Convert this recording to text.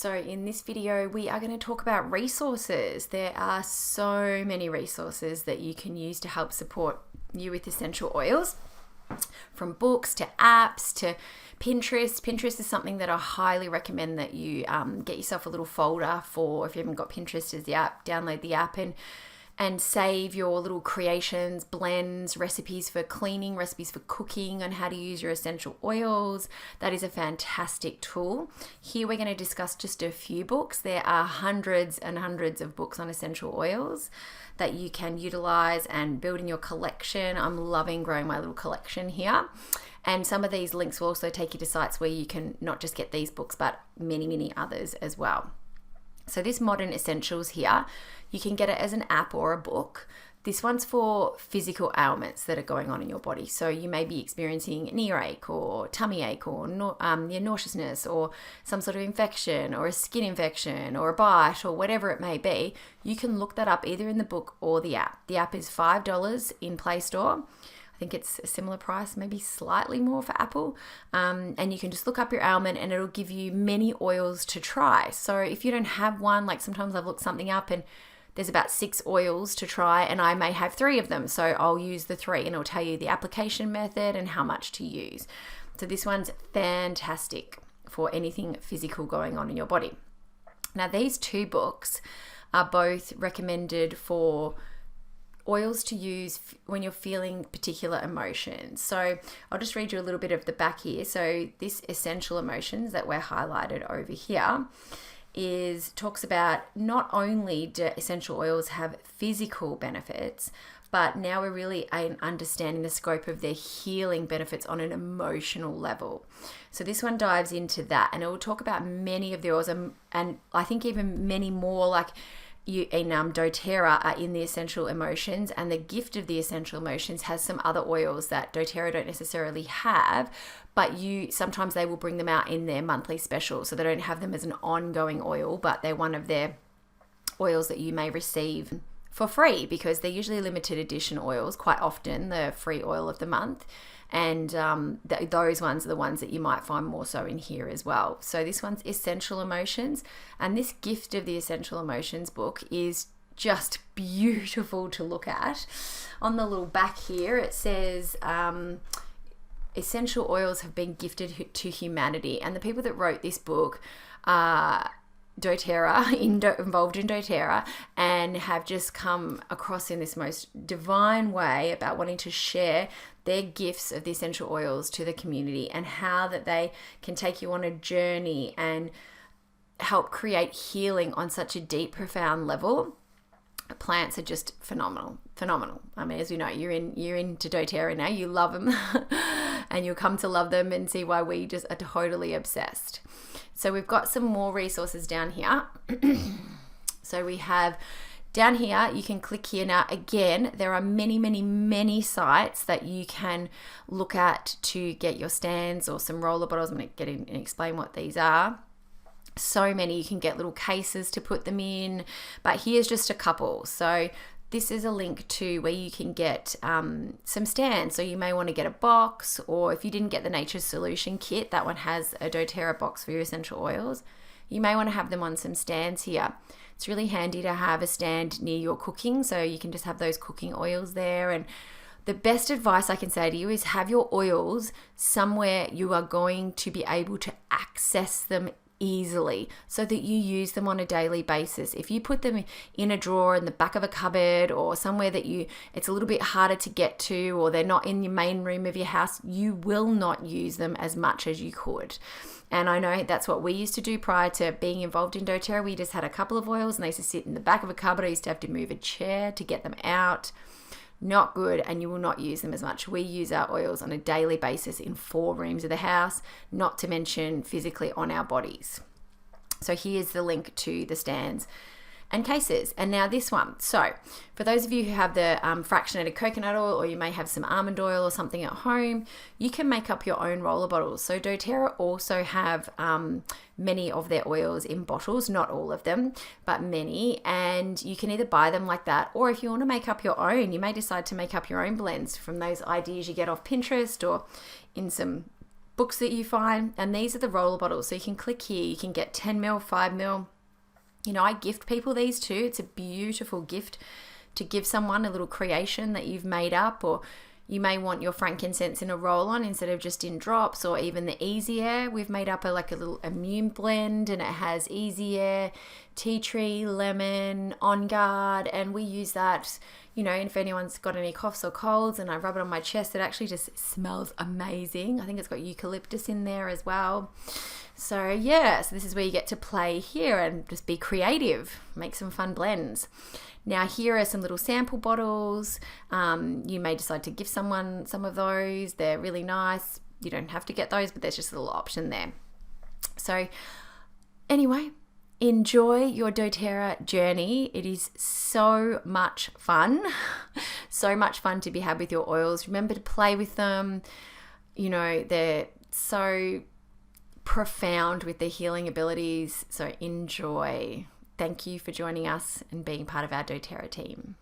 So in this video, we are going to talk about resources. There are so many resources that you can use to help support you with essential oils, from books to apps to Pinterest. Pinterest is something that I highly recommend that you get yourself a little folder for. If you haven't got Pinterest as the app, download the app and save your little creations, blends, recipes for cleaning, recipes for cooking, on how to use your essential oils. That is a fantastic tool. Here we're going to discuss just a few books. There are hundreds and hundreds of books on essential oils that you can utilize and build in your collection. I'm loving growing my little collection here. And some of these links will also take you to sites where you can not just get these books, but many, many others as well. So this Modern Essentials here, you can get it as an app or a book. This one's for physical ailments that are going on in your body. So you may be experiencing an earache or tummy ache or nauseousness or some sort of infection or a skin infection or a bite or whatever it may be. You can look that up either in the book or the app. The app is $5 in Play Store. I think it's a similar price, maybe slightly more for Apple. And you can just look up your ailment and it'll give you many oils to try. So if you don't have one, like sometimes I've looked something up and there's about 6 oils to try and I may have 3 of them. So I'll use the 3 and it'll tell you the application method and how much to use. So this one's fantastic for anything physical going on in your body. Now these 2 books are both recommended for oils to use when you're feeling particular emotions. So I'll just read you a little bit of the back here. So this essential emotions that we're highlighted over here talks about not only do essential oils have physical benefits, but now we're really understanding the scope of their healing benefits on an emotional level. So this one dives into that, and it will talk about many of the oils, and I think even many more, like you in doTERRA are in the essential emotions, and the gift of the essential emotions has some other oils that doTERRA don't necessarily have, but sometimes they will bring them out in their monthly special, so they don't have them as an ongoing oil, but they're one of their oils that you may receive for free, because they're usually limited edition oils, quite often the free oil of the month. And those ones are the ones that you might find more so in here as well. So this one's Essential Emotions. And this gift of the Essential Emotions book is just beautiful to look at. On the little back here, it says, essential oils have been gifted to humanity. And the people that wrote this book are doTERRA, involved in doTERRA, and have just come across in this most divine way about wanting to share their gifts of the essential oils to the community, and how that they can take you on a journey and help create healing on such a deep, profound level. Plants are just phenomenal. I mean, as you know, you're into doTERRA now, you love them and you'll come to love them and see why we just are totally obsessed. So we've got some more resources down here. So we have down here, you can click here. Now, again, there are many, many, many sites that you can look at to get your stands or some roller bottles. I'm going to get in and explain what these are. So many. You can get little cases to put them in, but here's just a couple. So this is a link to where you can get some stands. So you may want to get a box, or if you didn't get the Nature Solution kit, that one has a doTERRA box for your essential oils. You may want to have them on some stands here. It's really handy to have a stand near your cooking, so you can just have those cooking oils there. And the best advice I can say to you is have your oils somewhere you are going to be able to access them easily, so that you use them on a daily basis. If you put them in a drawer in the back of a cupboard, or somewhere that it's a little bit harder to get to, or they're not in your main room of your house, you will not use them as much as you could. And I know that's what we used to do prior to being involved in doTERRA. We just had a couple of oils and they used to sit in the back of a cupboard. I used to have to move a chair to get them out. Not good, and you will not use them as much. We use our oils on a daily basis in 4 rooms of the house, not to mention physically on our bodies. So here's the link to the stands and cases. And now this one. So for those of you who have the fractionated coconut oil, or you may have some almond oil or something at home, you can make up your own roller bottles. So doTERRA also have many of their oils in bottles, not all of them, but many. And you can either buy them like that, or if you want to make up your own, you may decide to make up your own blends from those ideas you get off Pinterest or in some books that you find. And these are the roller bottles. So you can click here. You can get 10 ml, 5 ml. You know, I gift people these too. It's a beautiful gift to give someone, a little creation that you've made up, or you may want your frankincense in a roll-on instead of just in drops, or even the Easy Air. We've made up a little immune blend, and it has Easy Air, tea tree, lemon, On Guard, and we use that, you know, if anyone's got any coughs or colds, and I rub it on my chest, it actually just smells amazing. I think it's got eucalyptus in there as well. So yeah, so this is where you get to play here and just be creative, make some fun blends. Now here are some little sample bottles. You may decide to give someone some of those. They're really nice. You don't have to get those, but there's just a little option there. So anyway, enjoy your doTERRA journey. It is so much fun. So much fun to be had with your oils. Remember to play with them. You know, they're so profound with their healing abilities. So enjoy. Thank you for joining us and being part of our doTERRA team.